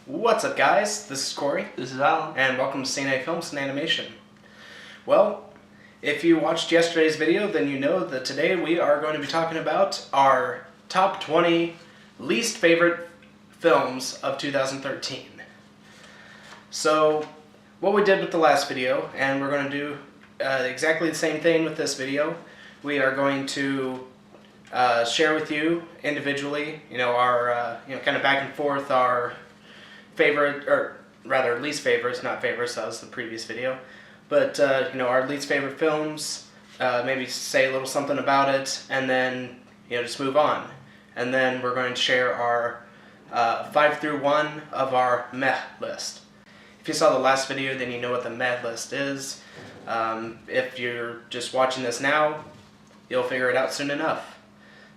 What's up, guys? This is Corey. This is Alan. And welcome to CNA Films and Animation. Well, if you watched yesterday's video, then you know that today we are going to be talking about our top 20 least favorite films of 2013. So, what we did with the last video, and we're going to do exactly the same thing with this video. We are going to share with you individually, our kind of back and forth, our favorite, or rather least favorites, not favorites, that was the previous video, but our least favorite films, maybe say a little something about it, and then just move on. And then we're going to share our 5 through 1 of our meh list. If you saw the last video, then you know what the meh list is. If you're just watching this now, you'll figure it out soon enough.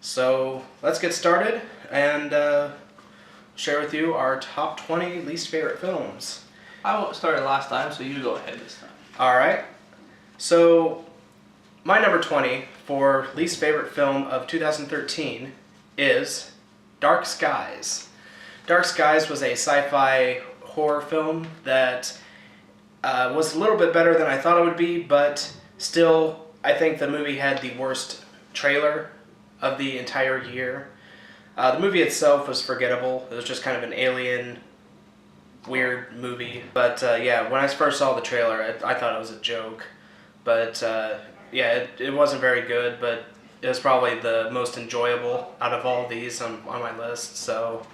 So let's get started and share with you our top 20 least favorite films. I started last time, so you go ahead this time. Alright, so my number 20 for least favorite film of 2013 is Dark Skies. Dark Skies was a sci-fi horror film that was a little bit better than I thought it would be, but still I think the movie had the worst trailer of the entire year. The movie itself was forgettable. It was just kind of an alien, weird movie. But yeah, when I first saw the trailer, I thought it was a joke. But yeah, it wasn't very good, but it was probably the most enjoyable out of all these on my list. So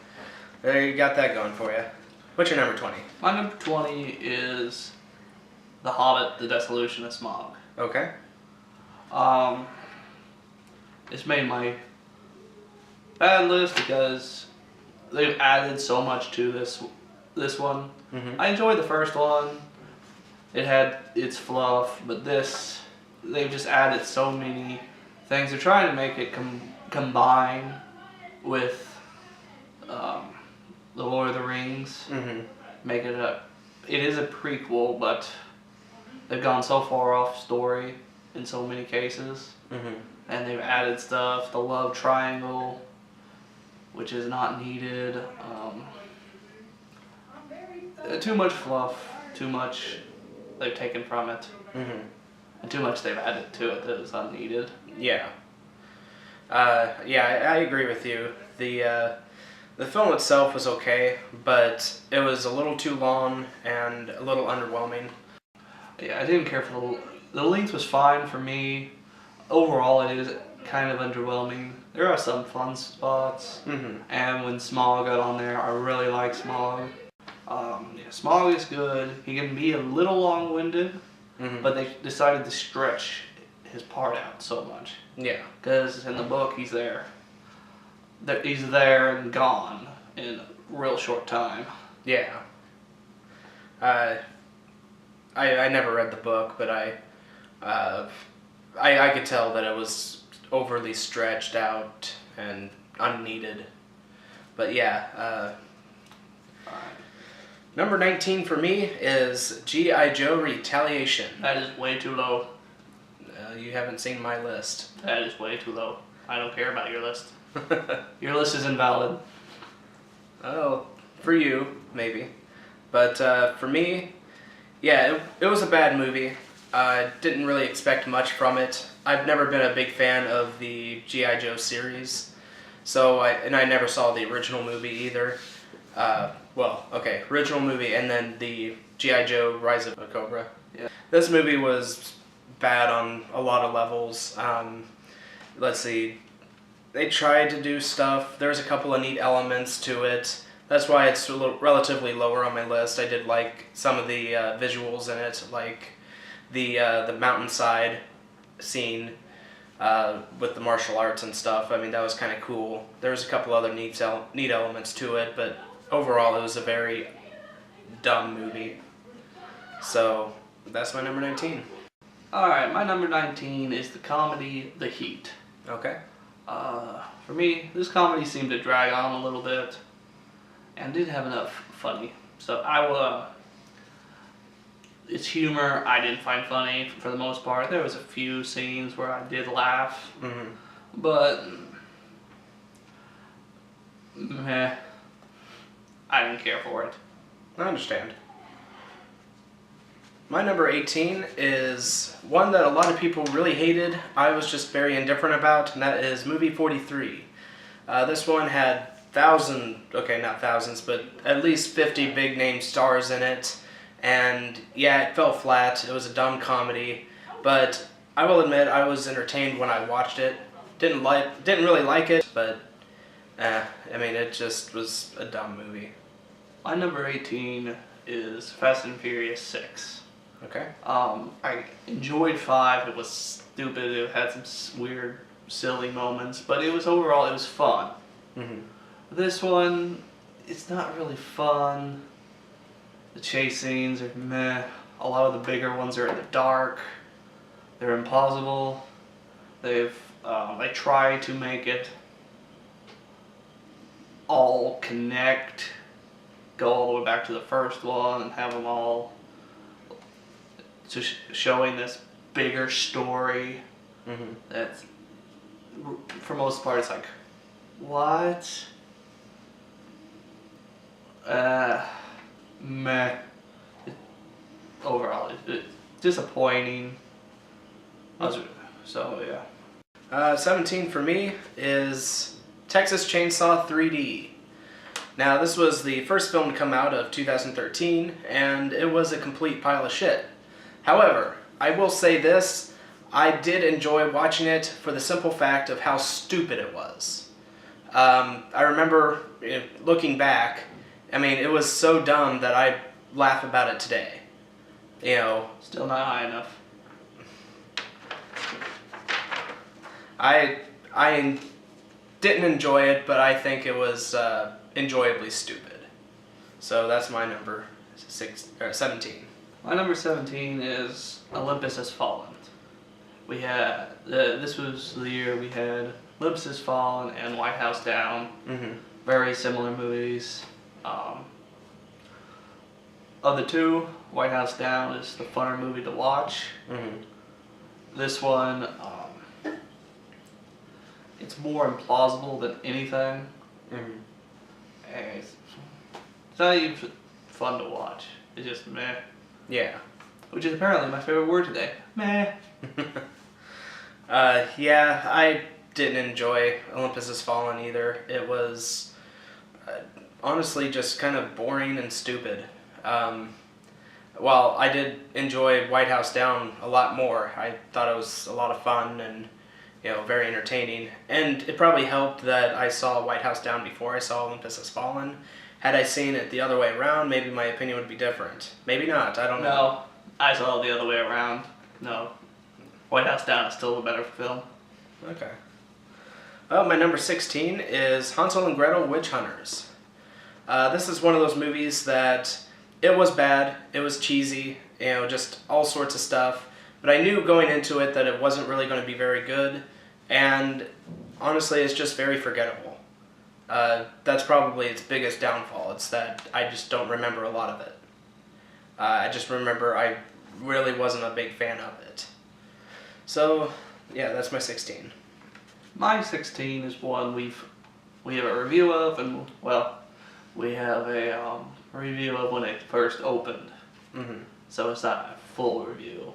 there, you got that going for you. What's your number 20? My number 20 is The Hobbit, The Dissolution of Smaug. Okay. It's made my bad list because they've added so much to this one. Mm-hmm. I enjoyed the first one. It had its fluff, but this, they've just added so many things. They're trying to make it combine with The Lord of the Rings. Mm-hmm. Make it it is a prequel, but they've gone so far off story in so many cases. Mm-hmm. And they've added stuff, the love triangle, which is not needed. Too much fluff, too much they've taken from it, Mm-hmm. and too much they've added to it that is unneeded. Yeah. Yeah, I agree with you. The film itself was okay, but it was a little too long and a little underwhelming. Yeah, I didn't care for the length was fine for me. Overall, it is kind of underwhelming. There are some fun spots, Mm-hmm. and when Smaug got on there, I really like Smaug. Yeah, Smaug is good. He can be a little long-winded, Mm-hmm. but they decided to stretch his part out so much. Yeah. Because in the book, he's there. He's there and gone in a real short time. Yeah. I never read the book, but I could tell that it was overly stretched out and unneeded. But yeah, number 19 for me is G.I. Joe Retaliation. That is way too low. You haven't seen my list. That is way too low. I don't care about your list. Your list is invalid. Oh, for you, maybe. But for me, yeah, it was a bad movie. I didn't really expect much from it. I've never been a big fan of the G.I. Joe series, so I never saw the original movie either. Original movie and then the G.I. Joe Rise of a Cobra. Yeah. This movie was bad on a lot of levels. Let's see. They tried to do stuff. There's a couple of neat elements to it. That's why it's relatively lower on my list. I did like some of the visuals in it, like the mountainside scene with the martial arts and stuff. I mean, that was kind of cool. There was a couple other neat elements to it, but overall it was a very dumb movie. So that's my number 19. Alright, my number 19 is the comedy The Heat. Okay. For me, this comedy seemed to drag on a little bit and didn't have enough funny stuff. Its humor I didn't find funny for the most part. There was a few scenes where I did laugh, Mm-hmm. but meh, I didn't care for it. I understand. My number 18 is one that a lot of people really hated. I was just very indifferent about, and that is movie 43. This one had not thousands, but at least 50 big name stars in it. And yeah, it fell flat. It was a dumb comedy, but I will admit I was entertained when I watched it. Didn't really like it, but it just was a dumb movie. My number 18 is Fast and Furious 6. Okay. I enjoyed 5. It was stupid. It had some weird, silly moments, but it was fun. Mm-hmm. This one, it's not really fun. The chase scenes are meh. A lot of the bigger ones are in the dark. They're implausible. They try to make it all connect, go all the way back to the first one, and have them all showing this bigger story. Mm-hmm. That's, for most part, it's like, what? Meh. Overall, it's disappointing. So yeah. 17 for me is Texas Chainsaw 3D. Now, this was the first film to come out of 2013, and it was a complete pile of shit. However, I will say this, I did enjoy watching it for the simple fact of how stupid it was. I remember looking back, it was so dumb that I laugh about it today. Still not high enough. I didn't enjoy it, but I think it was enjoyably stupid. So that's my number 17. My number 17 is Olympus Has Fallen. We had this was the year we had Olympus Has Fallen and White House Down. Mm-hmm. Very similar movies. Of the two, White House Down is the funner movie to watch. Mm-hmm. This one, it's more implausible than anything. Mm-hmm. And it's not even fun to watch. It's just meh. Yeah. Which is apparently my favorite word today. Meh. Yeah, I didn't enjoy Olympus Has Fallen either. It was honestly just kind of boring and stupid. While I did enjoy White House Down a lot more, I thought it was a lot of fun and very entertaining. And it probably helped that I saw White House Down before I saw Olympus Has Fallen. Had I seen it the other way around, maybe my opinion would be different. Maybe not, I don't know. No, I saw it the other way around. No. White House Down is still a better film. Okay. Well, my number 16 is Hansel and Gretel Witch Hunters. This is one of those movies that it was bad, it was cheesy, just all sorts of stuff. But I knew going into it that it wasn't really going to be very good, and honestly, it's just very forgettable. That's probably its biggest downfall. It's that I just don't remember a lot of it. I just remember I really wasn't a big fan of it. So, yeah, that's my 16. My 16 is one we have a review of, and we have a review of when it first opened. Mm-hmm. So it's not a full review.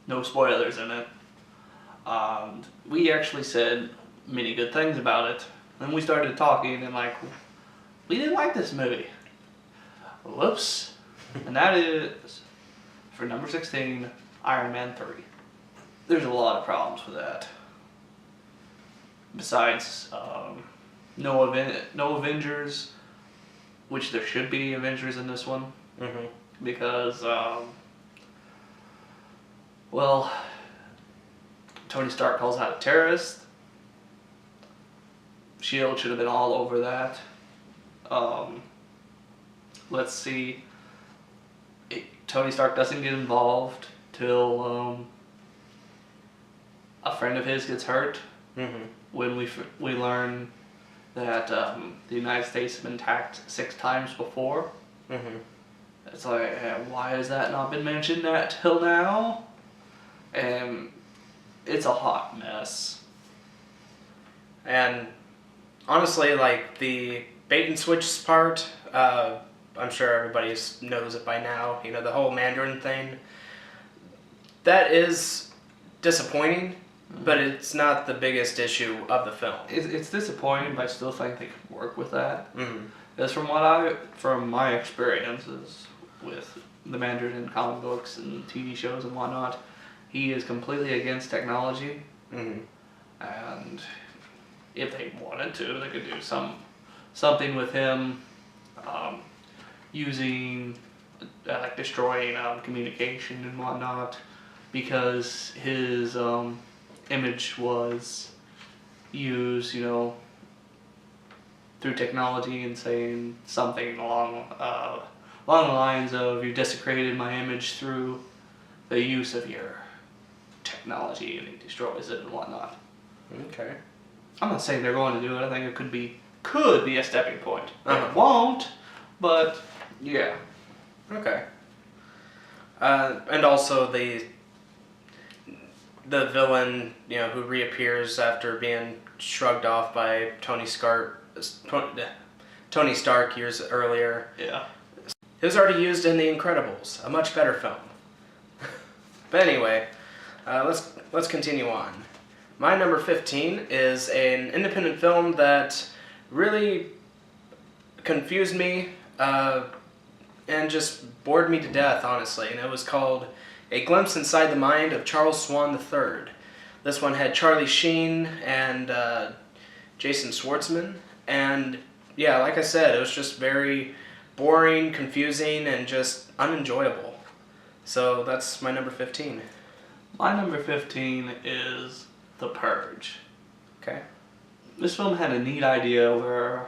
No spoilers in it. We actually said many good things about it. Then we started talking and we didn't like this movie. Whoops. And that is, for number 16, Iron Man 3. There's a lot of problems with that. Besides, no Avengers, which there should be Avengers in this one. Mm-hmm. Because, Tony Stark calls out a terrorist. S.H.I.E.L.D. should have been all over that. Let's see. Tony Stark doesn't get involved till a friend of his gets hurt. Mm-hmm. When we learn that the United States has been attacked 6 times before. Mm-hmm. It's like, why has that not been mentioned till now? And it's a hot mess. And honestly, the bait and switch part, I'm sure everybody knows it by now. You know, the whole Mandarin thing. That is disappointing, but it's not the biggest issue of the film. It's disappointing, but I still think they could work with that. Mm-hmm. Because from my experiences with the Mandarin comic books and TV shows and whatnot, he is completely against technology. Mm-hmm. And if they wanted to, they could do something with him using like destroying communication and whatnot, because his image was used, you know, through technology, and saying something along the lines of, "You desecrated my image through the use of your technology," and he destroys it and whatnot. Okay. I'm not saying they're going to do it. I think it could be a stepping point. Uh-huh. It won't, but yeah. Okay. And also the villain, you know, who reappears after being shrugged off by Tony Stark years earlier. Yeah. It was already used in The Incredibles, a much better film. But anyway, let's continue on. My number 15 is an independent film that really confused me and just bored me to death, honestly. And it was called A Glimpse Inside the Mind of Charles Swan III. This one had Charlie Sheen and Jason Schwartzman. And yeah, like I said, it was just very boring, confusing, and just unenjoyable. So that's my number 15. My number 15 is The Purge. Okay. This film had a neat idea where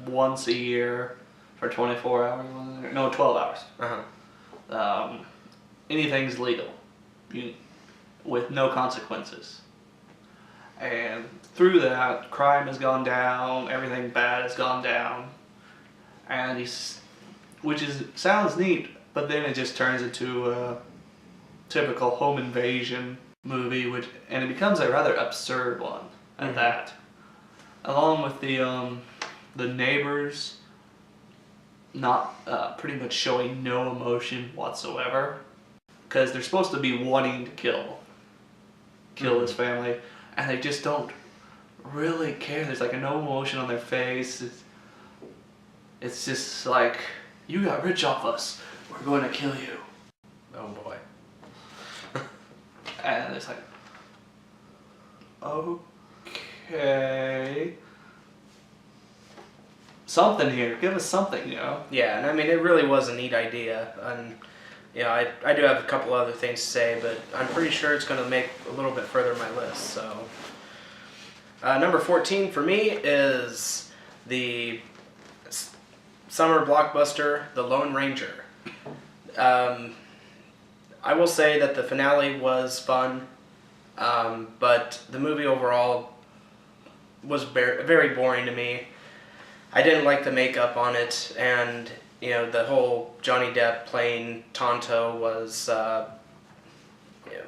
once a year for 24 hours, no, 12 hours, Uh-huh. anything's legal with no consequences. And through that, crime has gone down, everything bad has gone down, and sounds neat, but then it just turns into a typical home invasion movie, and it becomes a rather absurd one at that. Along with the neighbors not pretty much showing no emotion whatsoever, because they're supposed to be wanting to kill his family, and they just don't really care. There's like no emotion on their face. It's just like, "You got rich off us, we're going to kill you." Oh boy. And it's like, okay, something here. Give us something, you know? Yeah, and I mean, it really was a neat idea. And, you know, I do have a couple other things to say, but I'm pretty sure it's going to make a little bit further my list. So, number 14 for me is the summer blockbuster, The Lone Ranger. I will say that the finale was fun, but the movie overall was very boring to me. I didn't like the makeup on it, and you know, the whole Johnny Depp playing Tonto was. You know,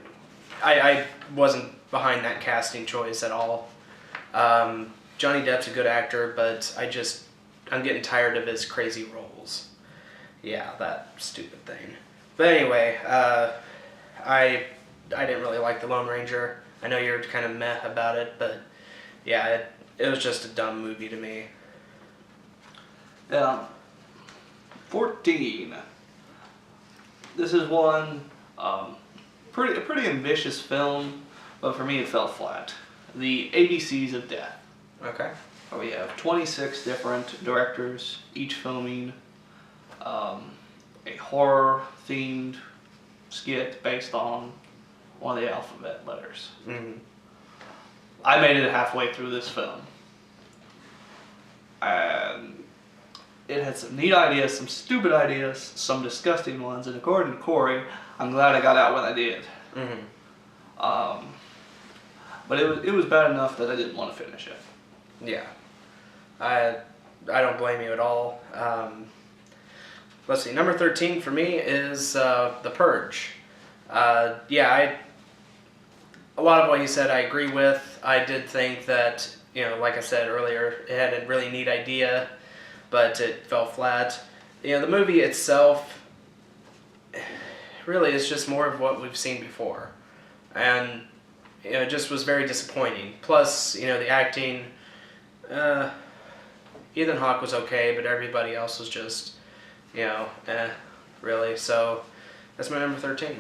I wasn't behind that casting choice at all. Johnny Depp's a good actor, but I'm getting tired of his crazy roles. Yeah, that stupid thing. But anyway, I didn't really like The Lone Ranger. I know you're kind of meh about it, but yeah, it was just a dumb movie to me. 14. This is one pretty ambitious film, but for me it fell flat. The ABCs of Death. Okay. Where we have 26 different directors, each filming a horror-themed skit based on one of the alphabet letters. Mm-hmm. I made it halfway through this film, and it had some neat ideas, some stupid ideas, some disgusting ones, and according to Corey, I'm glad I got out when I did. Mm-hmm. But it was bad enough that I didn't want to finish it. Yeah. I don't blame you at all. Let's see, number 13 for me is The Purge. Yeah, a lot of what you said I agree with. I did think that, you know, like I said earlier, it had a really neat idea, but it fell flat. the movie itself really is just more of what we've seen before, and it just was very disappointing. Plus, the acting, Ethan Hawke was okay, but everybody else was just, really. So that's my number 13.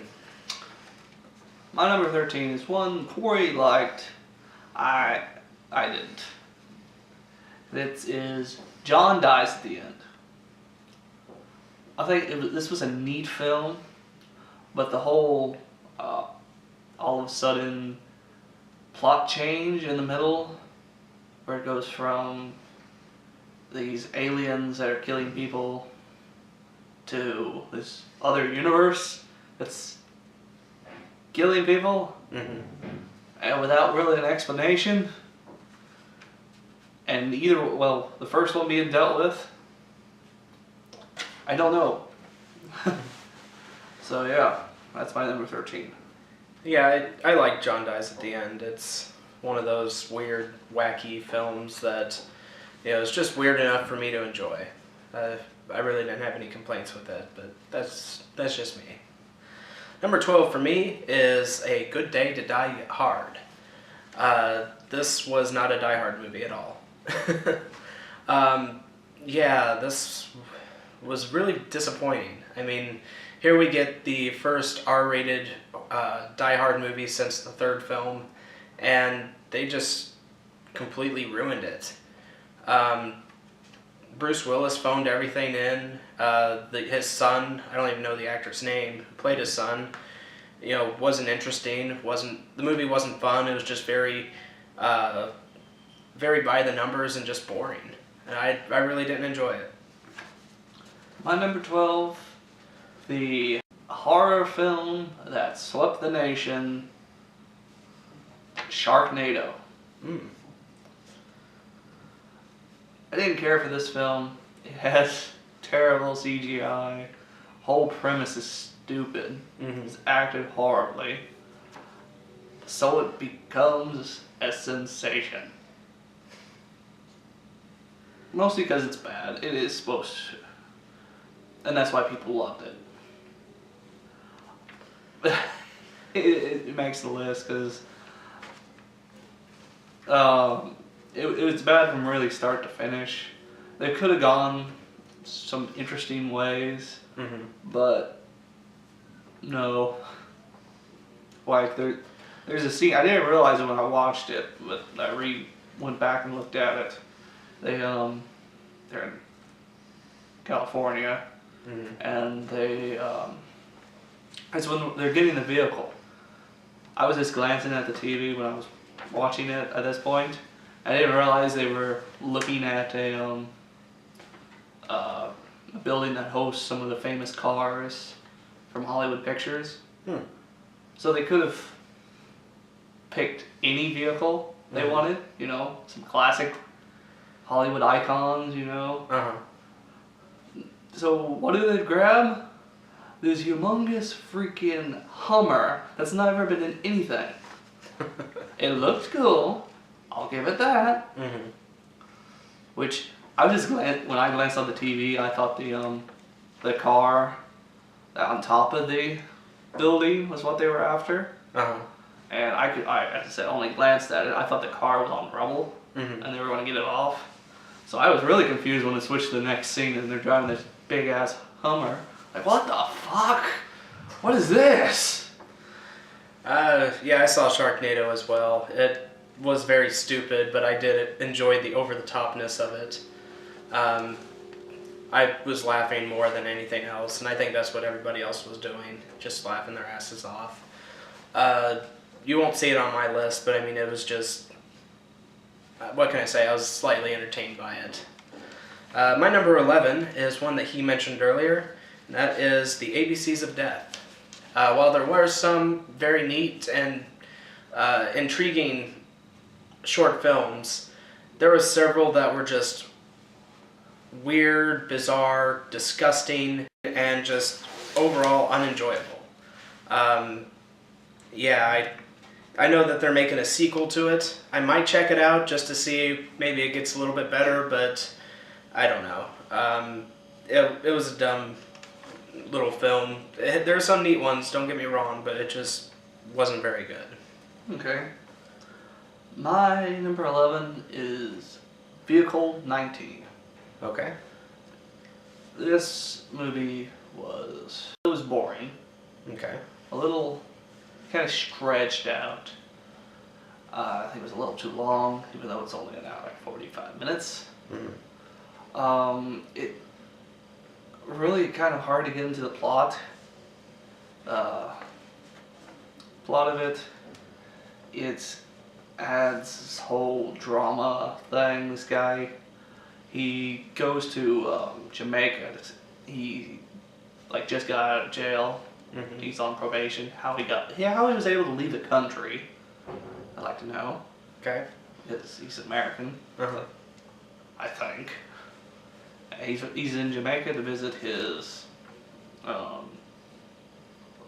My number 13 is one Corey liked. I didn't. This is John Dies at the End. I think this was a neat film, but the whole all of a sudden plot change in the middle, where it goes from these aliens that are killing people to this other universe that's killing people, and without really an explanation. And the first one being dealt with, I don't know. So yeah, that's my number 13. Yeah, I like John Dies at the End. It's one of those weird, wacky films that, it's just weird enough for me to enjoy. I really didn't have any complaints with it, but that's just me. Number 12 for me is A Good Day to Die Hard. This was not a Die Hard movie at all. This was really disappointing. I mean, here we get the first R-rated Die Hard movie since the third film, and they just completely ruined it. Bruce Willis phoned everything in. His son, I don't even know the actor's name, who played his son, wasn't interesting. The movie wasn't fun. It was just very by the numbers and just boring. And I really didn't enjoy it. My number 12, the horror film that swept the nation, Sharknado. I didn't care for this film. It has terrible CGI. Whole premise is stupid. It's acted horribly. So it becomes a sensation. Mostly because it's bad. It is supposed to. And that's why people loved it. It makes the list because it was bad from really start to finish. They could have gone some interesting ways, but no. Like there's a scene, I didn't realize it when I watched it, but I went back and looked at it. They're in California, and it's when they're getting the vehicle. I was just glancing at the TV when I was watching it at this point. I didn't realize they were looking at a building that hosts some of the famous cars from Hollywood Pictures. So they could have picked any vehicle they wanted, some classic Hollywood icons, So what did they grab? This humongous freaking Hummer that's never been in anything. It looked cool, I'll give it that. Which when I glanced on the TV, I thought the car on top of the building was what they were after. And I as I said, only glanced at it. I thought the car was on rubble, and they were going to get it off. So I was really confused when they switched to the next scene and they're driving this big ass Hummer. Like, what the fuck? What is this? I saw Sharknado as well. It was very stupid, but I did enjoy the over-the-topness of it. I was laughing more than anything else, and I think that's what everybody else was doing, just laughing their asses off. You won't see it on my list, but I mean, it was just, what can I say, I was slightly entertained by it. My number 11 is one that he mentioned earlier, and that is The ABCs of Death. While there were some very neat and intriguing short films, there were several that were just weird, bizarre, disgusting, and just overall unenjoyable. I know that they're making a sequel to it. I might check it out just to see maybe it gets a little bit better, but I don't know. it was a dumb little film. There are some neat ones, don't get me wrong, but it just wasn't very good. Okay. My number 11 is Vehicle 19. Okay. This movie it was boring. Okay. A little kind of stretched out. I think it was a little too long, even though it's only an hour and 45 minutes. It really kind of hard to get into the plot. Plot of it adds this whole drama thing. This guy, he goes to Jamaica. He just got out of jail. He's on probation. How he was able to leave the country, I'd like to know. Okay. Because he's American, Uh-huh. I think. He's in Jamaica to visit his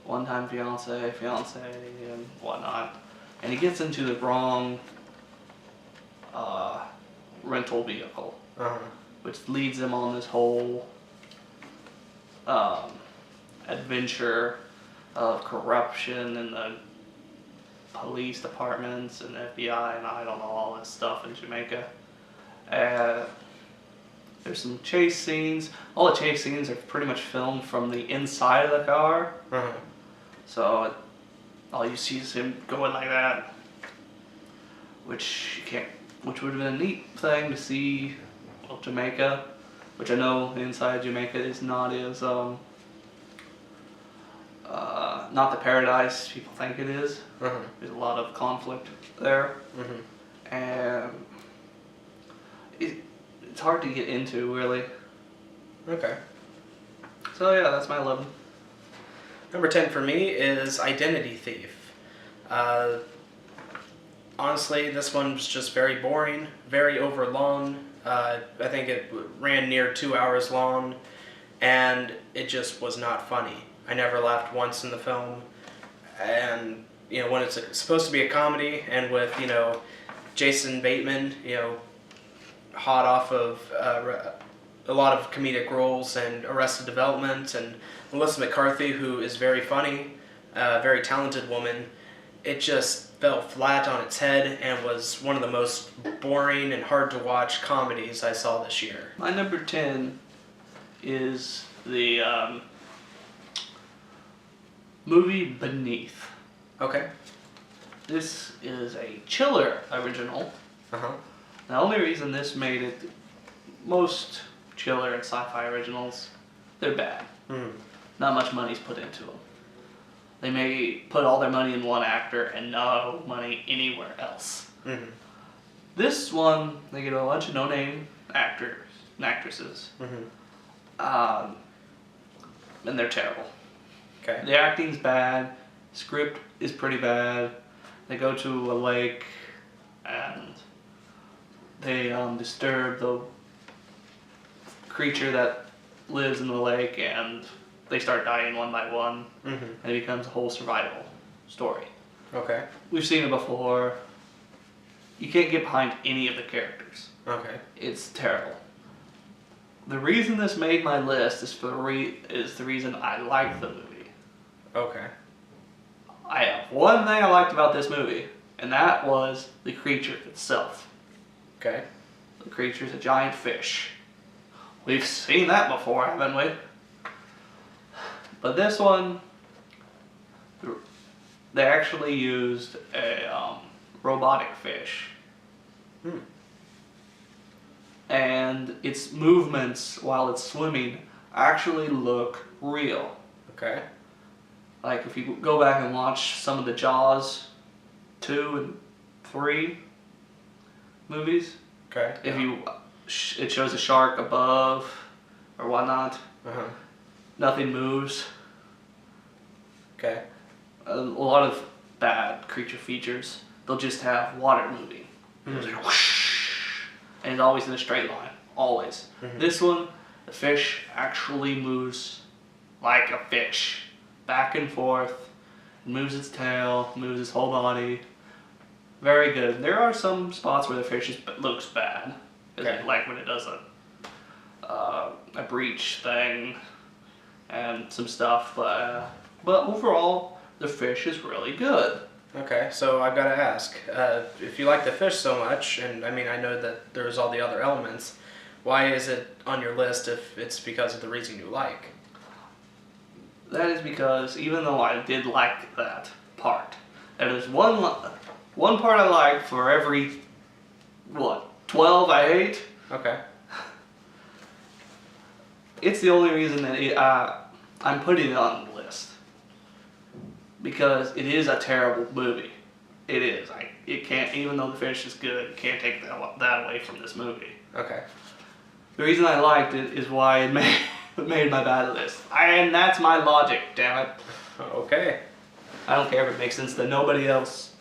one-time fiance, and whatnot. And he gets into the wrong rental vehicle, Uh-huh. which leads him on this whole adventure of corruption in the police departments and FBI and I don't know, all this stuff in Jamaica. There's some chase scenes. All the chase scenes are pretty much filmed from the inside of the car. Uh-huh. So all you see is him going like that, which would have been a neat thing to see of Jamaica, which I know inside Jamaica is not as not the paradise people think it is. Uh-huh. There's a lot of conflict there, and it's hard to get into, really. Okay. So yeah, that's my 11. Number 10 for me is Identity Thief. Honestly, this one was just very boring, very overlong. I think it ran near 2 hours long, and it just was not funny. I never laughed once in the film. And, when it's supposed to be a comedy, and with, Jason Bateman, hot off of a lot of comedic roles and Arrested Development, and Melissa McCarthy, who is very funny, very talented woman, it just fell flat on its head and was one of the most boring and hard to watch comedies I saw this year. My number 10 is the movie Beneath. Okay. This is a Chiller original. Uh-huh. The only reason this made it, most Chiller and sci-fi originals, they're bad. Not much money's put into them. They may put all their money in one actor and no money anywhere else. This one, they get a bunch of no-name actors and actresses. And they're terrible. Okay. The acting's bad. Script is pretty bad. They go to a lake and they disturb the creature that lives in the lake, and they start dying one by one, and it becomes a whole survival story. Okay. We've seen it before. You can't get behind any of the characters. Okay. It's terrible. The reason this made my list is the reason I like the movie. Okay. I have one thing I liked about this movie, and that was the creature itself. Okay. The creature's a giant fish. We've seen that before, haven't we? But this one, they actually used a robotic fish. And its movements while it's swimming actually look real. Okay. Like if you go back and watch some of the Jaws 2 and 3 movies, Okay. if it shows a shark above or whatnot, nothing moves. Okay. A lot of bad creature features, they'll just have water moving. It's like whoosh, and it's always in a straight line, always. This one, the fish actually moves like a fish, back and forth, moves its tail, moves its whole body. Very good. There are some spots where the fish looks bad, Okay. like when it does a breach thing, and some stuff. But overall, the fish is really good. Okay, so I've got to ask, if you like the fish so much, and I mean, I know that there's all the other elements, why is it on your list if it's because of the reason you like? That is because even though I did like that part, and there's one part I like for every, 12 I hate. Okay. It's the only reason that I'm putting it on the list. Because it is a terrible movie. It is. It can't, even though the fish is good, you can't take that away from this movie. Okay. The reason I liked it is why it made my bad list. And that's my logic, damn it. Okay. I don't care if it makes sense to nobody else.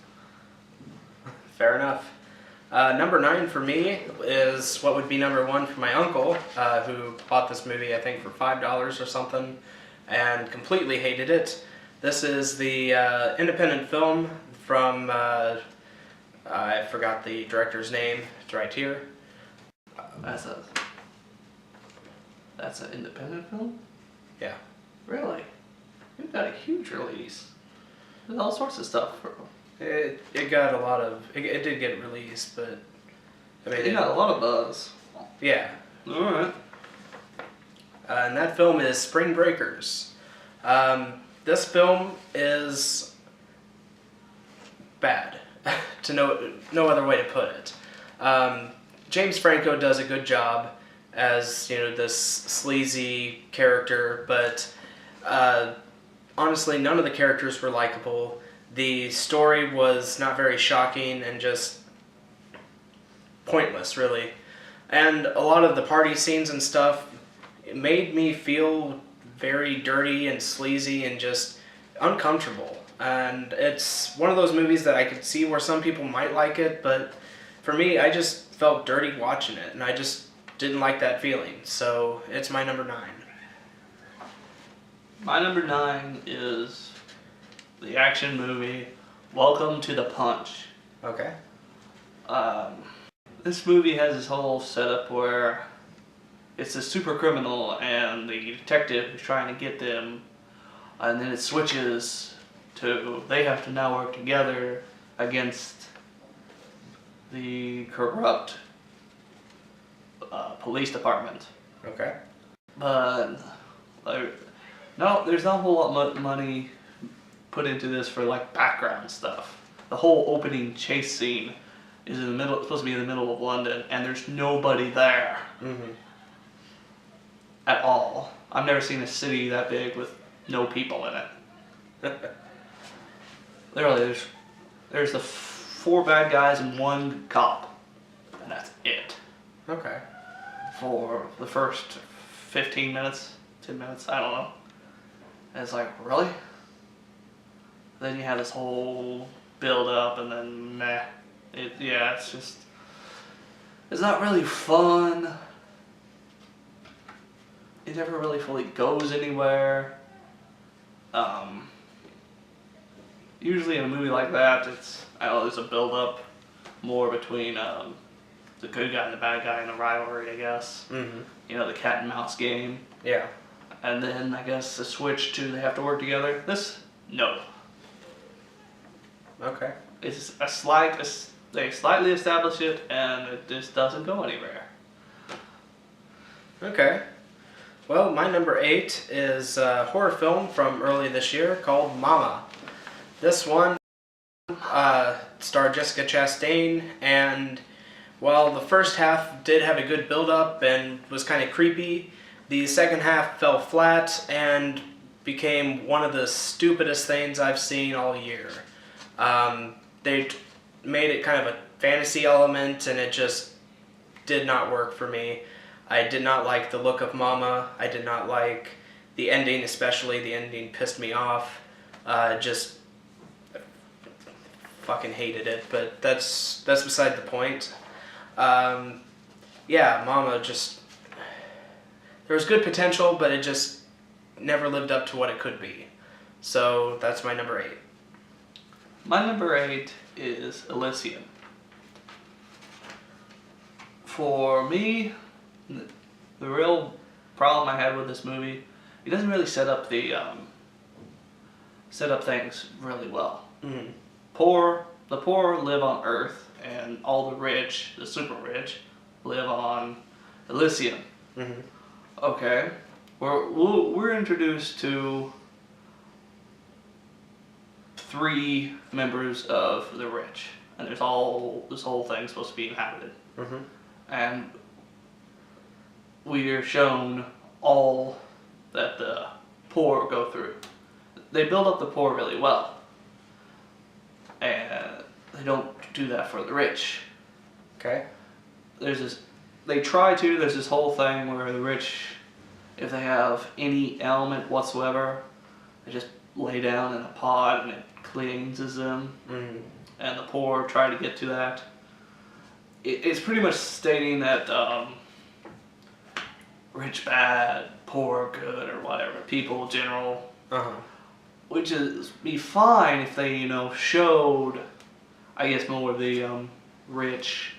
Fair enough. Number 9 for me is what would be number 1 for my uncle, who bought this movie, I think, for $5 or something, and completely hated it. This is the independent film from, I forgot the director's name, it's right here. That's an independent film? Yeah. Really? You've got a huge release. There's all sorts of stuff. It got a lot of, it did get released, but, I mean, It got a lot of buzz. yeah. Alright. And that film is Spring Breakers. This film is bad, to no other way to put it. James Franco does a good job as, this sleazy character, but honestly, none of the characters were likable. The story was not very shocking and just pointless, really. And a lot of the party scenes and stuff, it made me feel very dirty and sleazy and just uncomfortable. And it's one of those movies that I could see where some people might like it, but for me, I just felt dirty watching it, and I just didn't like that feeling. So it's my number 9. My number 9 is the action movie Welcome to the Punch. Okay. This movie has this whole setup where it's a super criminal and the detective who's trying to get them, and then it switches to they have to now work together against the corrupt police department. Okay. But no, there's not a whole lot of money put into this for background stuff. The whole opening chase scene is in the middle. It's supposed to be in the middle of London, and there's nobody there at all. I've never seen a city that big with no people in it. Literally, there's the 4 bad guys and 1 cop, and that's it. Okay. For the first 15 minutes, 10 minutes, I don't know. And it's like, really? Then you have this whole build up, and then meh. It's just, it's not really fun. It never really fully goes anywhere. Usually in a movie like that, there's a build up more between the good guy and the bad guy in a rivalry, I guess. The cat and mouse game. Yeah. And then I guess the switch to they have to work together. No. Okay. It's they slightly establish it, and it just doesn't go anywhere. Okay. Well, my number 8 is a horror film from early this year called Mama. This one starred Jessica Chastain, and while the first half did have a good build-up and was kind of creepy, the second half fell flat and became one of the stupidest things I've seen all year. They made it kind of a fantasy element, and it just did not work for me. I did not like the look of Mama. I did not like the ending, especially. The ending pissed me off. Just fucking hated it, but that's beside the point. Yeah, Mama just, there was good potential, but it just never lived up to what it could be. So that's my number 8. My number 8 is Elysium. For me, the the real problem I had with this movie, it doesn't really set up things really well. Mm-hmm. The poor live on Earth, and all the rich, the super rich, live on Elysium. Mm-hmm. Okay, we're introduced to 3 members of the rich, and this whole thing's supposed to be inhabited, Mm-hmm. and we are shown all that the poor go through. They build up the poor really well, and they don't do that for the rich. Okay. They try to. There's this whole thing where the rich, if they have any ailment whatsoever, they just lay down in a pod and it cleanses them. Mm-hmm. And the poor try to get to that. It's pretty much stating that rich bad, poor good, or whatever, people general, Uh-huh. which is be fine if they showed, I guess, more of the rich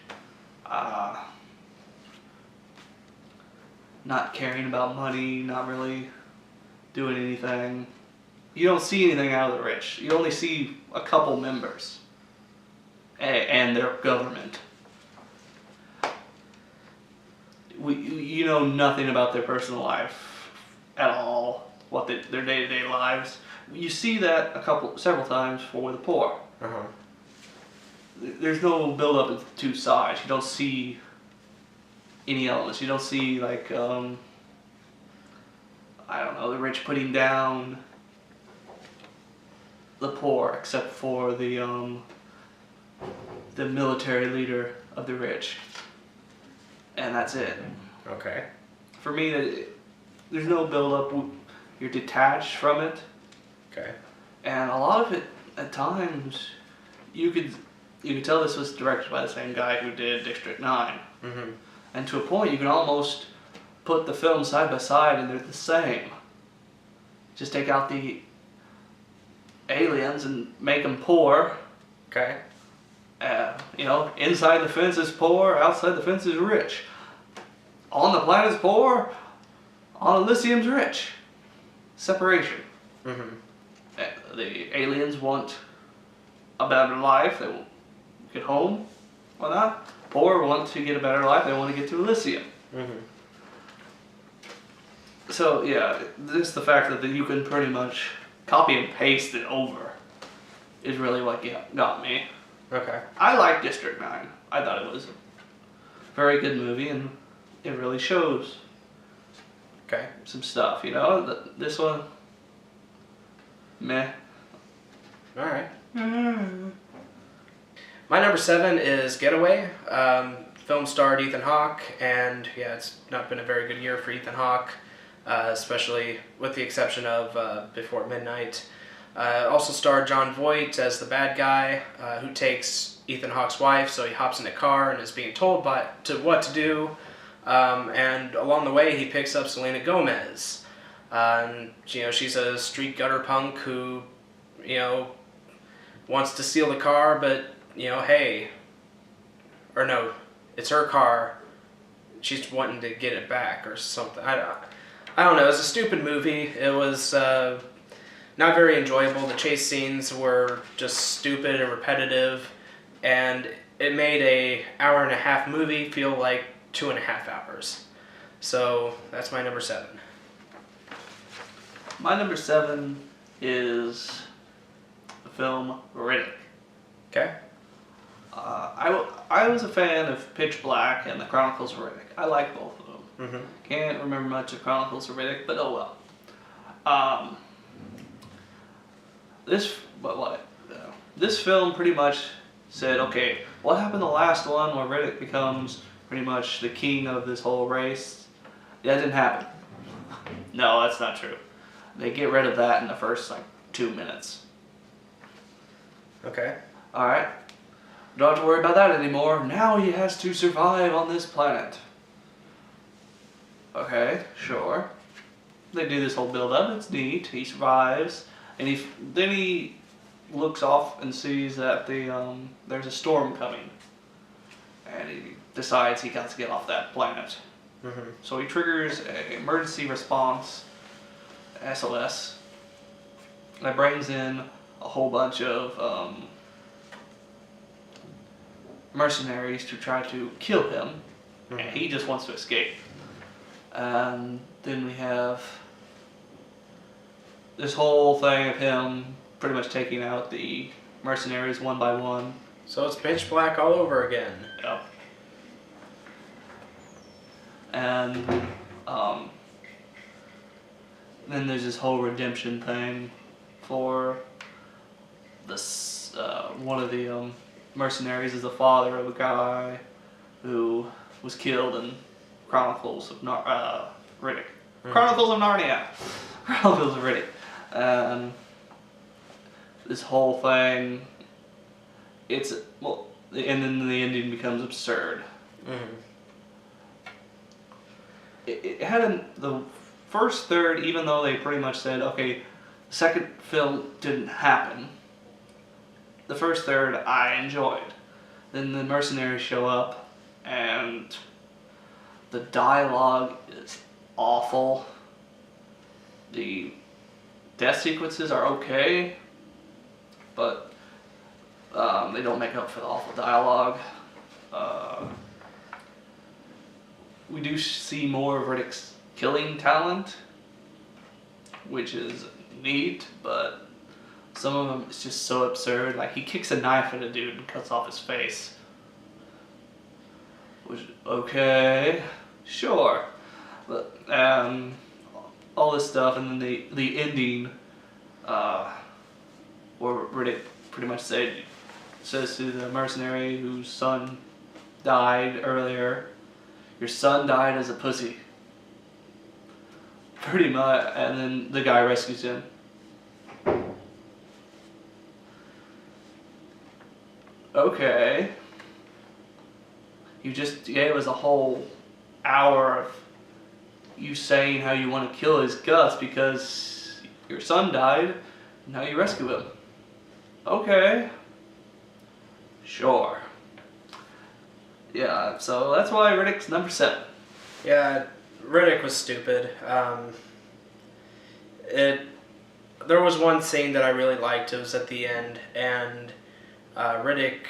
not caring about money, not really doing anything. You don't see anything out of the rich. You only see a couple members and their government. You know nothing about their personal life at all, their day-to-day lives. You see that several times for the poor. Uh-huh. There's no build-up of the 2 sides. You don't see any elements. You don't see like I don't know, the rich putting down the poor, except for the military leader of the rich, and that's it. Okay. For me, there's no build-up. You're detached from it, Okay. and a lot of it at times you could tell this was directed by the same guy who did District 9. Mm-hmm. And to a point, you can almost put the films side by side and they're the same. Just take out the aliens and make them poor. Okay. Inside the fence is poor, outside the fence is rich. On the planet's poor, on Elysium's rich. Separation. Mm-hmm. The aliens want a better life, they will get home, why not? Poor want to get a better life, they want to get to Elysium. Mm-hmm. So yeah, this the fact that you can pretty much copy and paste it over is really what got me. Okay. I like District 9. I thought it was a very good movie, and it really shows Okay. some stuff, This one, meh. All right. My number 7 is Getaway. Film starred Ethan Hawke, and yeah, it's not been a very good year for Ethan Hawke, especially with the exception of Before Midnight. Also starred Jon Voight as the bad guy who takes Ethan Hawke's wife, so he hops in a car and is being told what to do. And along the way, he picks up Selena Gomez. She's a street gutter punk who, wants to steal the car, but, hey, or no, it's her car. She's wanting to get it back or something. I don't know. It was a stupid movie. It was not very enjoyable. The chase scenes were just stupid and repetitive, and it made a 1.5-hour movie feel like 2.5 hours. So that's my number 7. My number 7 is the film Riddick. Okay. I was a fan of Pitch Black and the Chronicles of Riddick. I like both of them. Mm-hmm. Can't remember much of Chronicles of Riddick, but oh well. This film pretty much said, okay, what happened the last one where Riddick becomes pretty much the king of this whole race? That didn't happen. No, that's not true. They get rid of that in the first 2 minutes. Okay. Alright. Don't have to worry about that anymore. Now he has to survive on this planet. Okay, sure. They do this whole build-up. It's neat. He survives, and then he looks off and sees that there's a storm coming, and he decides he got to get off that planet. Mm-hmm. So he triggers a emergency response, SOS, that brings in a whole bunch of mercenaries to try to kill him, Mm-hmm. and he just wants to escape. And then we have this whole thing of him pretty much taking out the mercenaries one by one. So it's Pitch Black all over again. Yep. And then there's this whole redemption thing for this one of the mercenaries is the father of a guy who was killed in Chronicles of Riddick. Chronicles of Narnia. Chronicles of Riddick. And this whole thing, and then the ending becomes absurd. Mm-hmm. It had the first third, even though they pretty much said, okay, the second film didn't happen. The first third I enjoyed. Then the mercenaries show up, and the dialogue is awful. The death sequences are okay, but they don't make up for the awful dialogue. We do see more of Riddick's killing talent, which is neat, but some of them is just so absurd. Like, he kicks a knife at a dude and cuts off his face. Which, okay, sure. But, all this stuff, and then the ending, where Riddick pretty much says to the mercenary whose son died earlier, your son died as a pussy. Pretty much, and then the guy rescues him. Okay. You just gave us a whole hour of you saying how you want to kill his guts because your son died, now you rescue him. Okay. Sure. Yeah, so that's why Riddick's number 7. Yeah, Riddick was stupid. There was one scene that I really liked. It was at the end, and Riddick,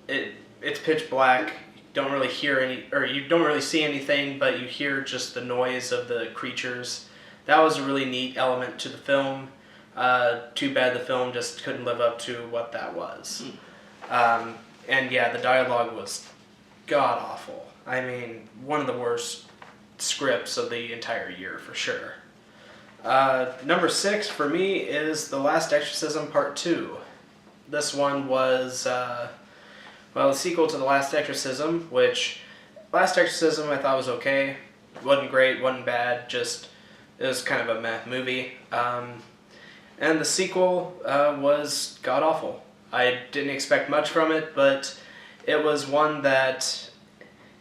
it's pitch black. You don't really hear you don't really see anything, but you hear just the noise of the creatures. That was a really neat element to the film. Too bad the film just couldn't live up to what that was. And yeah, the dialogue was god awful. I mean, one of the worst scripts of the entire year for sure. Number 6 for me is The Last Exorcism Part 2. This one was a sequel to The Last Exorcism, which Last Exorcism I thought was okay. Wasn't great, wasn't bad, just it was kind of a meh movie. And the sequel was god awful. I didn't expect much from it, but it was one that,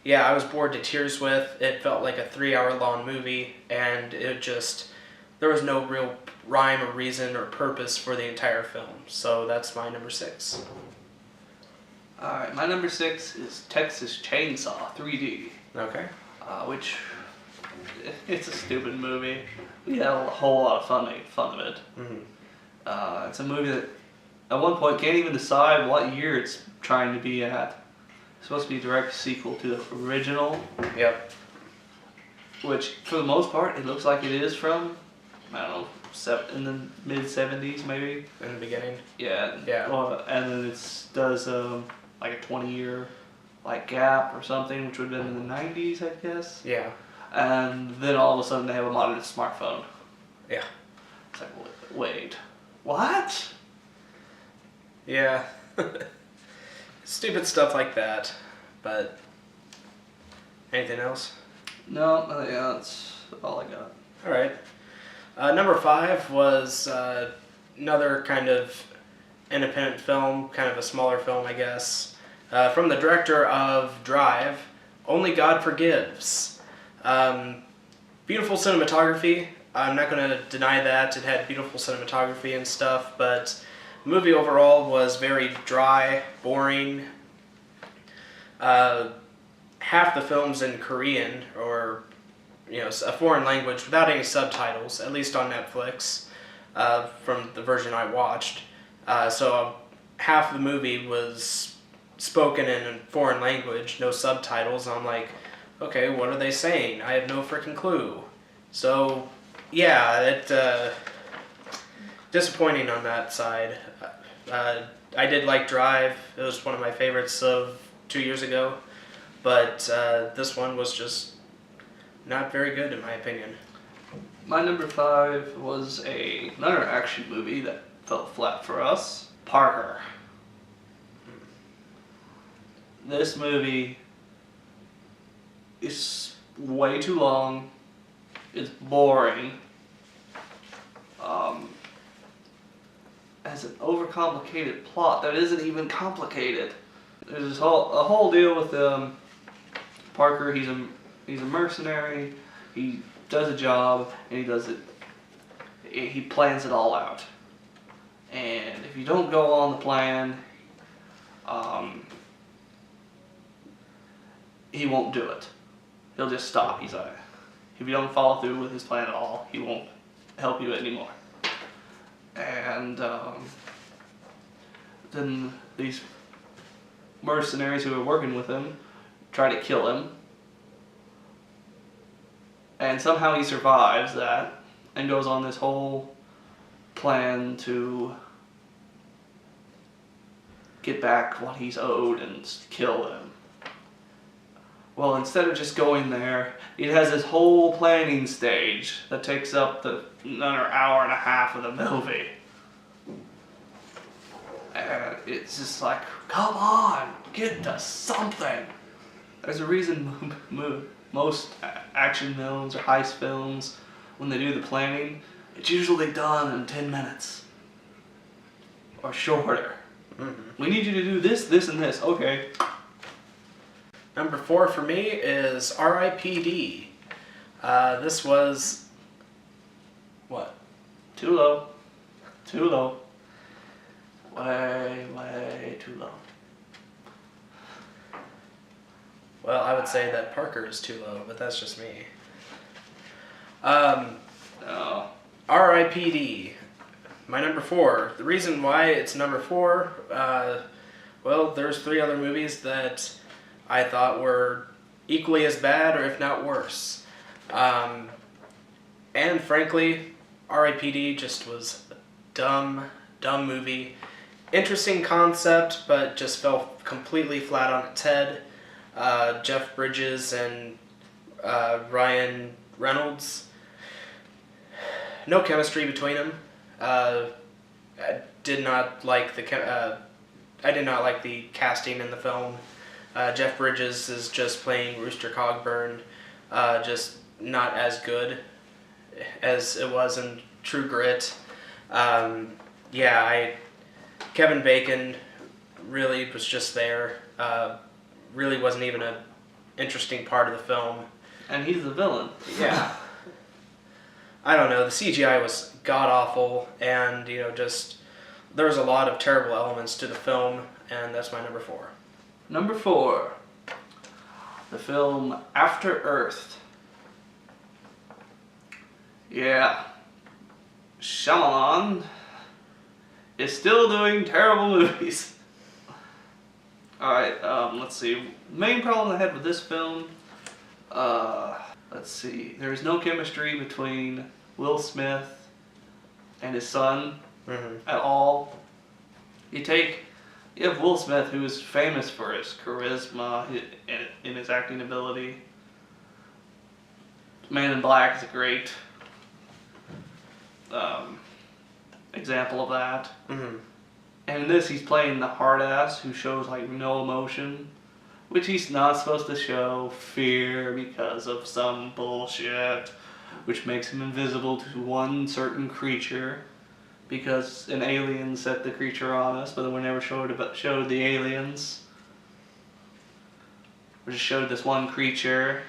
yeah, I was bored to tears with. It felt like a 3-hour long movie, and there was no real rhyme or reason or purpose for the entire film. So that's my number 6. Alright, my number 6 is Texas Chainsaw 3D. Okay. Which, it's a stupid movie. We had a whole lot of fun making fun of it. Mm-hmm. It's a movie that at one point can't even decide what year it's trying to be at. It's supposed to be a direct sequel to the original. Yep. Which, for the most part, it looks like it is from, I don't know, in the mid-70s maybe. In the beginning. Yeah. Yeah. And then it does like a 20-year gap or something, which would have been in the 90s, I guess. Yeah. And then all of a sudden they have a modern smartphone. Yeah. It's like, wait, what? Yeah. Stupid stuff like that. But anything else? No, I think that's all I got. All right. Number 5 was another kind of independent film, kind of a smaller film, I guess, from the director of Drive, Only God Forgives. Beautiful cinematography. I'm not going to deny that. It had beautiful cinematography and stuff, but the movie overall was very dry, boring, had half the film's in Korean or a foreign language without any subtitles, at least on Netflix, from the version I watched. So half the movie was spoken in a foreign language, no subtitles. I'm like, okay, what are they saying? I have no freaking clue. So, yeah, it disappointing on that side. I did like Drive. It was one of my favorites of 2 years ago, but this one was just not very good in my opinion. My number 5 was another action movie that fell flat for us. Parker. This movie is way too long. It's boring. Has an overcomplicated plot that isn't even complicated. There's a whole deal with Parker. He's a mercenary. He does a job and he plans it all out. And if you don't go on the plan, he won't do it. He'll just stop. He's like, if you don't follow through with his plan at all, he won't help you anymore. And then these mercenaries who are working with him try to kill him. And somehow he survives that and goes on this whole plan to get back what he's owed and kill them. Well, instead of just going there, it has this whole planning stage that takes up another hour and a half of the movie. And it's just like, come on, get to something. There's a reason most action films or heist films, when they do the planning, it's usually done in 10 minutes. Or shorter. Mm-hmm. We need you to do this, this, and this. Okay. Number 4 for me is R.I.P.D. This was... what? Too low. Too low. Way too low. Well, I would say that Parker is too low, but that's just me. No. R.I.P.D. My number 4. The reason why it's number 4, well, there's 3 other movies that I thought were equally as bad, or if not worse. And frankly, R.I.P.D. just was a dumb movie. Interesting concept, but just fell completely flat on its head. Jeff Bridges and Ryan Reynolds. No chemistry between them. I did not like the casting in the film. Jeff Bridges is just playing Rooster Cogburn, just not as good as it was in True Grit. Kevin Bacon really was just there. Really wasn't even an interesting part of the film. And he's the villain. Yeah. I don't know. The CGI was god awful, and just there was a lot of terrible elements to the film, and that's my number 4. Number 4, the film After Earth. Yeah, Shyamalan is still doing terrible movies. Alright, let's see. Main problem I had with this film, let's see. There is no chemistry between Will Smith and his son at all. You have Will Smith, who is famous for his charisma and his acting ability. Man in Black is a great example of that. Mm-hmm. And in this, he's playing the hard ass who shows like no emotion, which he's not supposed to show fear because of some bullshit, which makes him invisible to one certain creature, because an alien set the creature on us, but then we never showed the aliens. We just showed this one creature.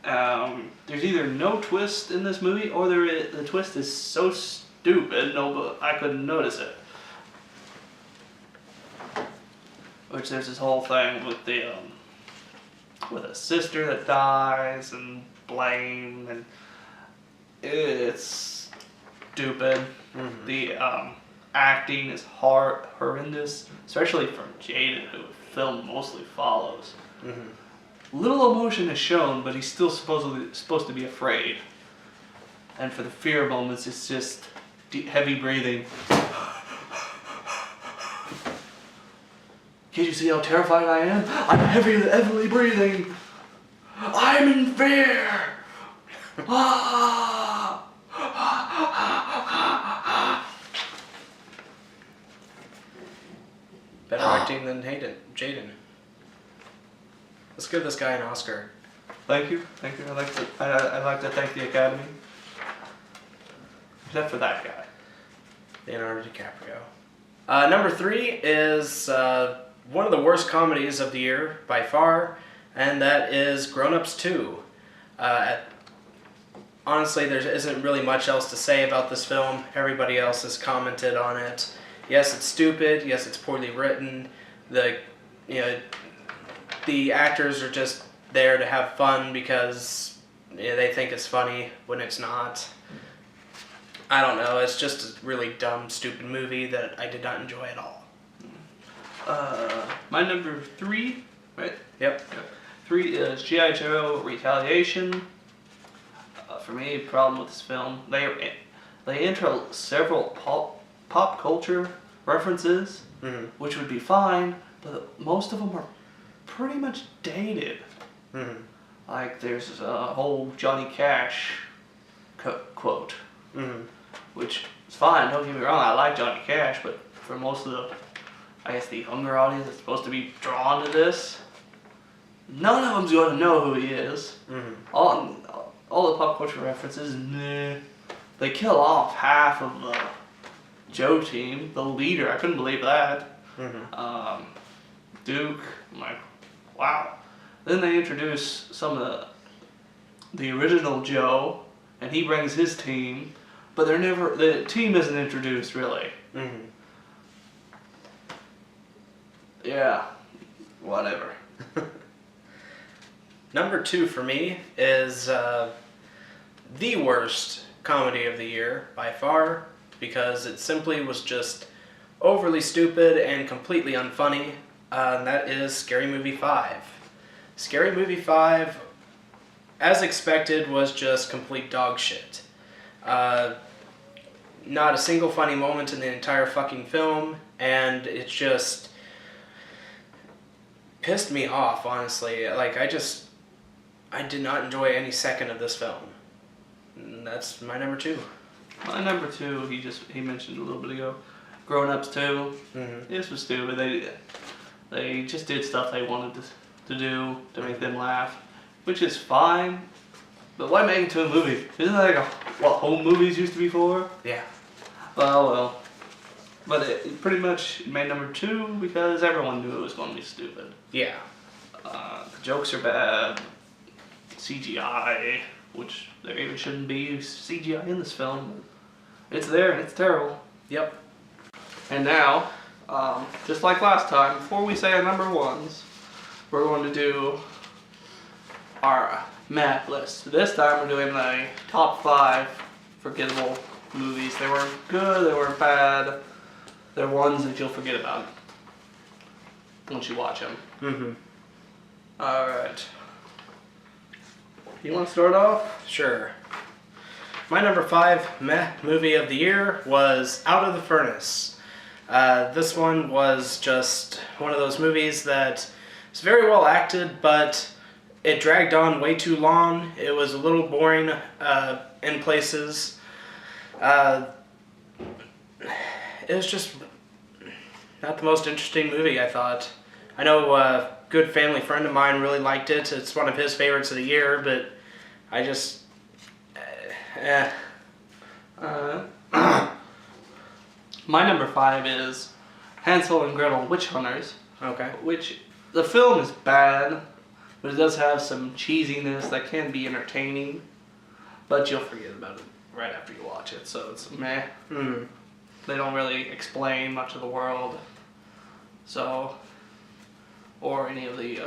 There's either no twist in this movie, or the twist is so stupid, I couldn't notice it. Which there's this whole thing with the with a sister that dies and blame, and it's stupid. Mhm. The acting is horrendous, especially from Jaden, who the film mostly follows. Mhm. Little emotion is shown, but he's still supposed to be afraid. And for the fear moments, it's just heavy breathing. Can't you see how terrified I am? I'm heavily breathing. I'm in fear. Ah! Better acting than Jaden. Let's give this guy an Oscar. Thank you. I'd like to thank the Academy. Except for that guy. Leonardo DiCaprio. Number 3 is one of the worst comedies of the year by far, and that is Grown Ups 2. Honestly, there isn't really much else to say about this film. Everybody else has commented on it. Yes, it's stupid. Yes, it's poorly written. The actors are just there to have fun because they think it's funny when it's not. I don't know. It's just a really dumb, stupid movie that I did not enjoy at all. My number 3, right? Yep. 3 is G.I. Joe Retaliation. For me, problem with this film, they enter several pop culture references, Mm-hmm. which would be fine, but most of them are pretty much dated. Mm-hmm. Like there's a whole Johnny Cash quote, Mm-hmm. which is fine. Don't get me wrong, I like Johnny Cash, but for most of the younger audience that's supposed to be drawn to this, none of them's going to know who he is. Mm-hmm. All the pop culture references, nah. They kill off half of the Joe team, the leader. I couldn't believe that. Mm-hmm. Duke, I'm like, wow. Then they introduce some of the original Joe, and he brings his team, but the team isn't introduced really. Mm-hmm. Yeah, whatever. Number 2 for me is the worst comedy of the year by far, because it simply was just overly stupid and completely unfunny, and that is Scary Movie 5. Scary Movie 5, as expected, was just complete dog shit. Not a single funny moment in the entire fucking film, and it just pissed me off, honestly. Like, I did not enjoy any second of this film. And that's my number 2. My number 2, he mentioned a little bit ago, Grown Ups 2. Mm-hmm. This was stupid. They just did stuff they wanted to do to make them laugh, which is fine. But why make it to a movie? Isn't that like what home movies used to be for? Yeah. Well. But it pretty much made number 2 because everyone knew it was going to be stupid. Yeah. The jokes are bad. CGI, which there even shouldn't be CGI in this film. It's there and it's terrible. Yep. And now, just like last time, before we say our number 1s, we're going to do our map list. This time we're doing the top 5 forgettable movies. They weren't good, they weren't bad. They're ones that you'll forget about once you watch them. Mm-hmm. Alright. You want to start off? Sure. My number 5 movie of the year was Out of the Furnace. This one was just one of those movies that is very well acted, but it dragged on way too long. It was a little boring in places. It was just not the most interesting movie, I thought. I know a good family friend of mine really liked it. It's one of his favorites of the year, but I just... My number 5 is Hansel and Gretel Witch Hunters, Okay. which the film is bad, but it does have some cheesiness that can be entertaining, but you'll forget about it right after you watch it, so it's meh. Mm. They don't really explain much of the world, so, or any of the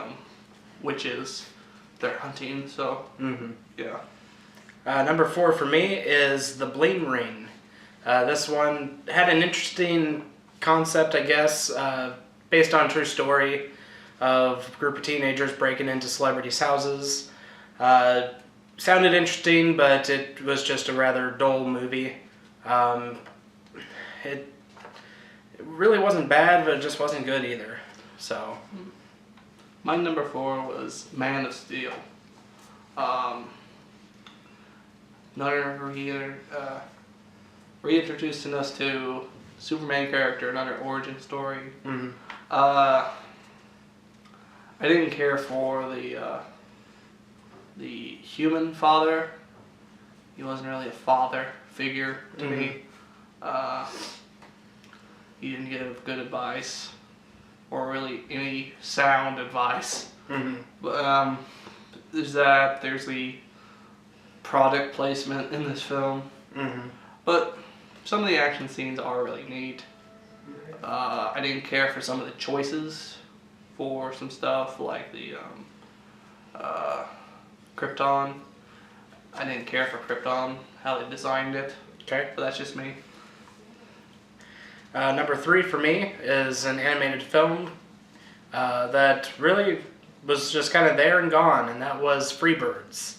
witches they're hunting. So Mm-hmm. yeah. Number 4 for me is The Bling Ring. This one had an interesting concept, I guess, based on a true story of a group of teenagers breaking into celebrities' houses. Sounded interesting, but it was just a rather dull movie. It really wasn't bad, but it just wasn't good either. So, My number 4 was Man of Steel. Another reintroducing us to Superman character, another origin story. mm-hmm. I didn't care for the human father. He wasn't really a father figure to me. He didn't give good advice or really any sound advice. Mm-hmm. But there's that. There's the product placement in this film. Mm-hmm. But some of the action scenes are really neat. I didn't care for some of the choices for some stuff like the Krypton. I didn't care for Krypton, how they designed it, Okay. but that's just me. Number 3 for me is an animated film that really was just kind of there and gone, and that was Freebirds.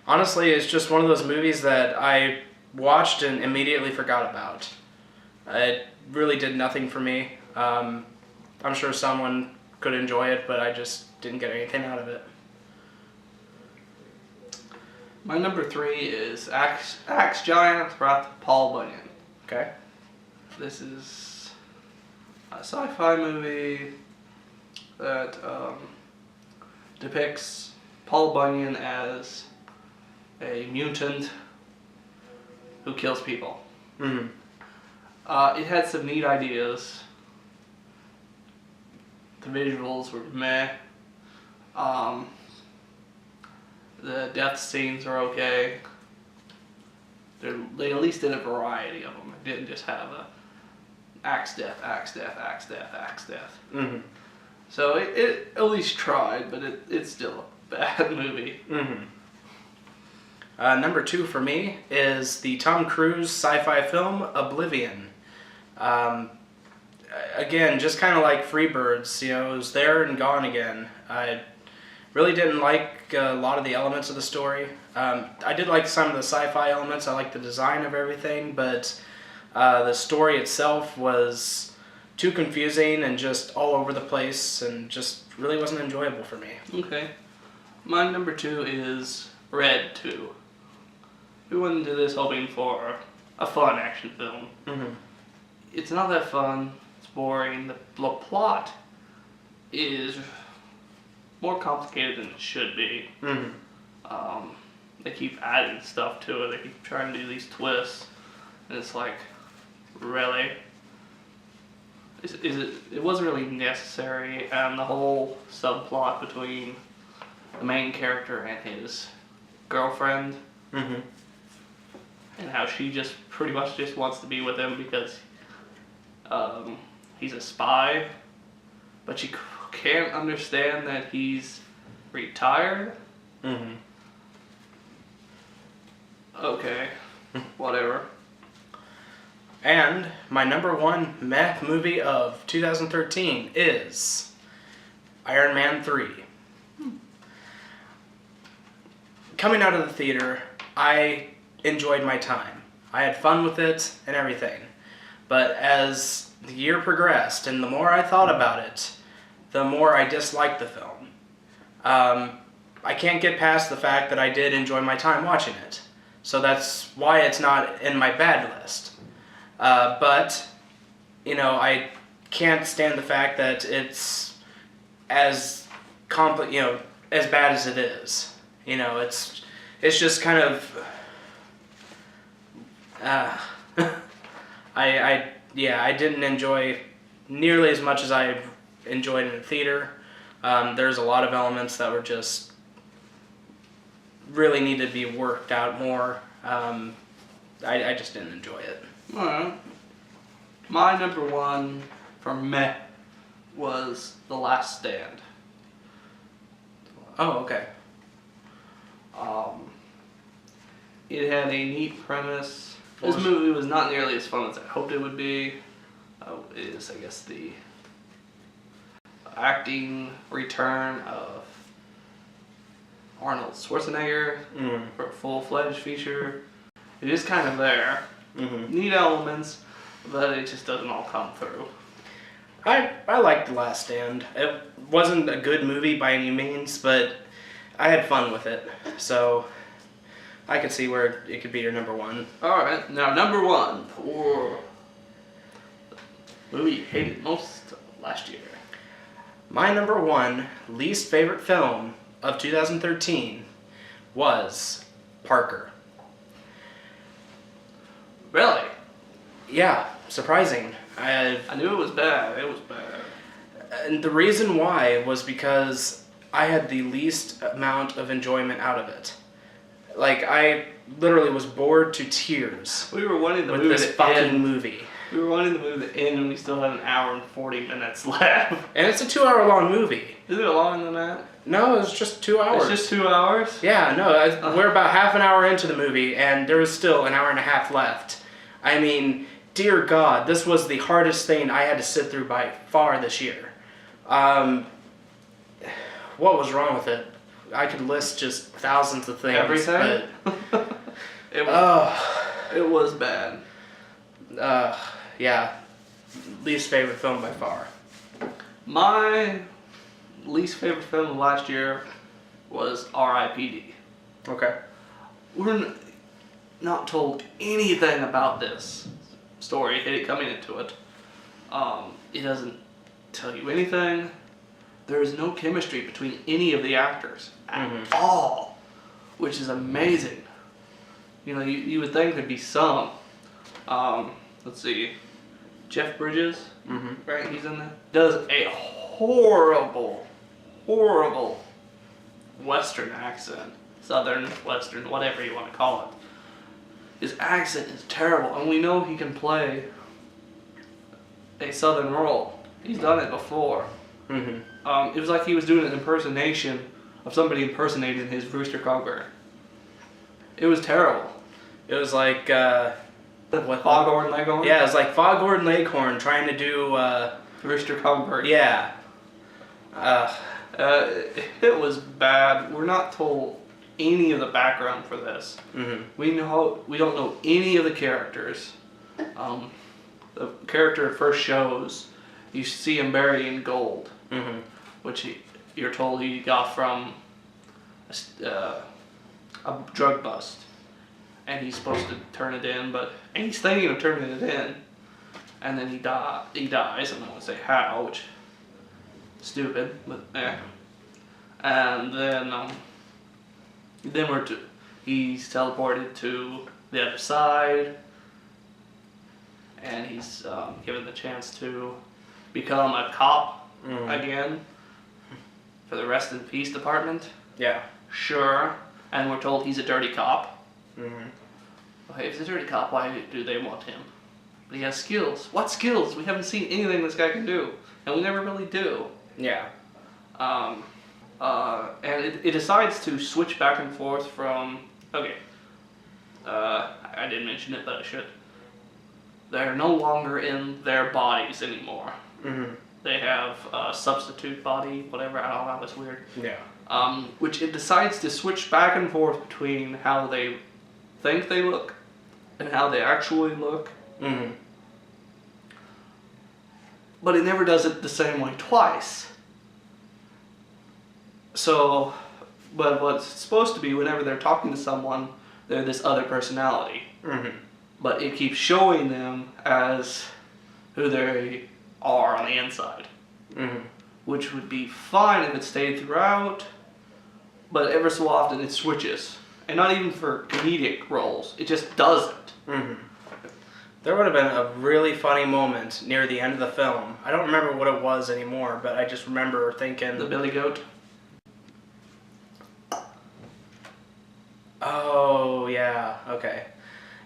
Honestly, it's just one of those movies that I watched and immediately forgot about. It really did nothing for me. I'm sure someone could enjoy it, but I just didn't get anything out of it. My number 3 is Axe Giant Wrath of Paul Bunyan. Okay. This is a sci-fi movie that depicts Paul Bunyan as a mutant who kills people. Mm-hmm. It had some neat ideas. The visuals were meh. The death scenes are okay. They at least did a variety of them. It didn't just have a axe death, axe death, axe death, axe death. Mm-hmm. So it at least tried, but it's still a bad movie. Mm-hmm. Number 2 for me is the Tom Cruise sci-fi film Oblivion. Again, just kind of like Freebirds, it was there and gone again. I really didn't like a lot of the elements of the story. I did like some of the sci-fi elements. I liked the design of everything, but the story itself was too confusing and just all over the place and just really wasn't enjoyable for me. Okay. My number 2 is Red 2. We went into this hoping for a fun action film. Mm-hmm. It's not that fun. It's boring. The plot is more complicated than it should be. Mm-hmm. They keep adding stuff to it. They keep trying to do these twists, and it's like, really? It wasn't really necessary, and the whole subplot between the main character and his girlfriend, Mm-hmm. and how she just pretty much just wants to be with him because he's a spy, but she can't understand that he's retired. Mm-hmm. Okay, whatever. And my number 1 meh movie of 2013 is Iron Man 3. Coming out of the theater, I enjoyed my time. I had fun with it and everything. But as the year progressed and the more I thought about it, the more I disliked the film. I can't get past the fact that I did enjoy my time watching it. So that's why it's not in my bad list. But, I can't stand the fact that it's as as bad as it is. It's just kind of, I didn't enjoy nearly as much as I enjoyed in the theater. There's a lot of elements that were just really needed to be worked out more. I just didn't enjoy it. Alright. My number 1 for meh was The Last Stand. Oh, okay. It had a neat premise. This movie was not nearly as fun as I hoped it would be. It is, I guess, the acting return of Arnold Schwarzenegger for a full-fledged feature. It is kind of there. Neat elements, but it just doesn't all come through. I liked The Last Stand. It wasn't a good movie by any means, but I had fun with it. So I could see where it could be your number one. Alright, now number one for the movie you hated most last year. My number one least favorite film of 2013 was Parker. Really? Yeah, surprising. I knew it was bad. It was bad. And the reason why was because I had the least amount of enjoyment out of it. Like, I literally was bored to tears We were wanting the with movie this to fucking end. movie. We were wanting the movie to end, and we still had an hour and 40 minutes left. And it's a 2-hour long movie. Is it longer than that? No, it's just 2 hours. It's just 2 hours. Yeah, no, we're about half an hour into the movie, and there is still an hour and a half left. I mean, dear God, this was the hardest thing I had to sit through by far this year. What was wrong with it? I could list just thousands of things. Everything. But, It was bad. yeah, least favorite film by far. My least favorite film of last year was R.I.P.D. Okay. We're not told anything about this story coming into it. It doesn't tell you anything. There is no chemistry between any of the actors at all, which is amazing. You know, you would think there'd be some. Let's see, Jeff Bridges, right? He's in there. Does a horrible Western accent, Southern, Western, whatever you want to call it. His accent is terrible, and we know he can play a Southern role. He's done it before. It was like he was doing an impersonation of somebody impersonating his Rooster Cogburn. It was terrible. It was like, Foghorn Leghorn? yeah, it was like Foghorn Leghorn trying to do, Rooster Cogburn. yeah. It was bad. We're not told any of the background for this. We don't know any of the characters. The character it first shows, you see him buried in gold, which you're told he got from a drug bust, and he's supposed to turn it in, and he's thinking of turning it in, and then he dies. I'm not gonna say how, which is stupid, but and then he's teleported to the other side, and he's given the chance to become a cop again for the Rest in Peace department. Yeah. Sure. And we're told he's a dirty cop. Okay, if he's a dirty cop, why do they want him? But he has skills. What skills? We haven't seen anything this guy can do, and we never really do. Yeah. And it decides to switch back and forth from. Okay. I didn't mention it, but I should. They're no longer in their bodies anymore. They have a substitute body, whatever. I don't know. That's weird. Yeah. Which it decides to switch back and forth between how they think they look and how they actually look. But it never does it the same way twice. So, but what's supposed to be, whenever they're talking to someone, they're this other personality. But it keeps showing them as who they are on the inside. Which would be fine if it stayed throughout, but ever so often it switches. And not even for comedic roles, it just doesn't. There would have been a really funny moment near the end of the film. I don't remember what it was anymore, but I just remember thinking... The Billy Goat? Oh, yeah, okay.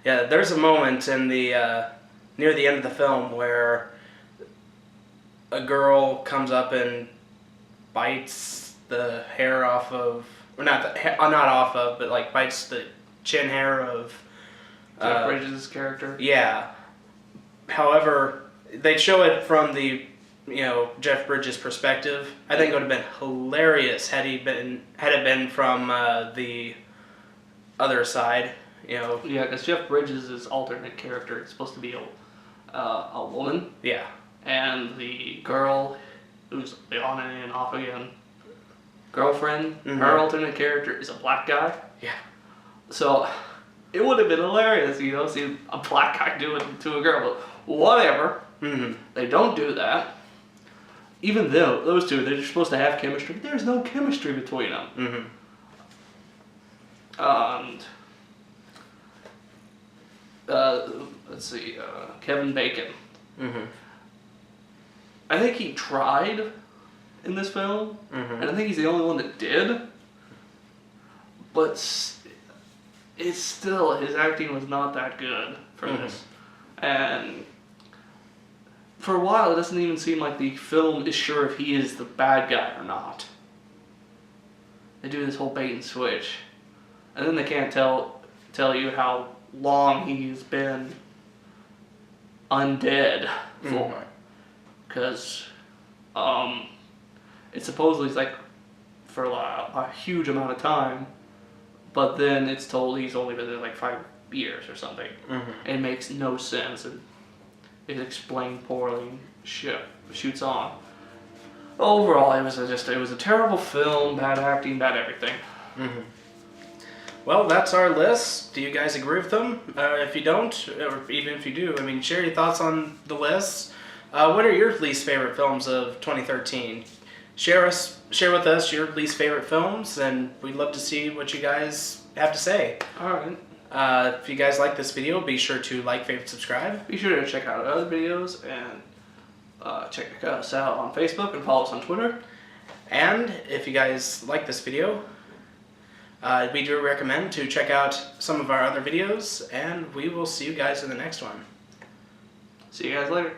Yeah, there's a moment in the, near the end of the film where a girl comes up and bites the hair off of, or not off of, but like bites the chin hair of Jeff Bridges' character. Yeah. However, they show it from the Jeff Bridges' perspective. I think it would have been hilarious had it been from the other side. Yeah, because Jeff Bridges' alternate character is supposed to be a woman, Yeah. and the girl who's on and off again girlfriend, her alternate character is a black guy. Yeah. So it would have been hilarious, see a black guy do it to a girl, but whatever. They don't do that. Even though those two, they're supposed to have chemistry, there's no chemistry between them. And let's see, Kevin Bacon. I think he tried in this film, and I think he's the only one that did. But it's still, his acting was not that good for this. And for a while, it doesn't even seem like the film is sure if he is the bad guy or not. They do this whole bait and switch, and then they can't tell you how long he's been undead for, because it's supposedly like for a huge amount of time, but then it's told he's only been there like 5 years or something. It makes no sense, and it's explained poorly. Shoots on. Overall, it was a terrible film, bad acting, bad everything. Well, that's our list. Do you guys agree with them? If you don't, or even if you do, I mean, share your thoughts on the list. What are your least favorite films of 2013? Share with us your least favorite films, and we'd love to see what you guys have to say. Alright. If you guys like this video, be sure to like, favorite, subscribe. Be sure to check out our other videos, and check us out on Facebook and follow us on Twitter. And if you guys like this video, we do recommend to check out some of our other videos, and we will see you guys in the next one. See you guys later.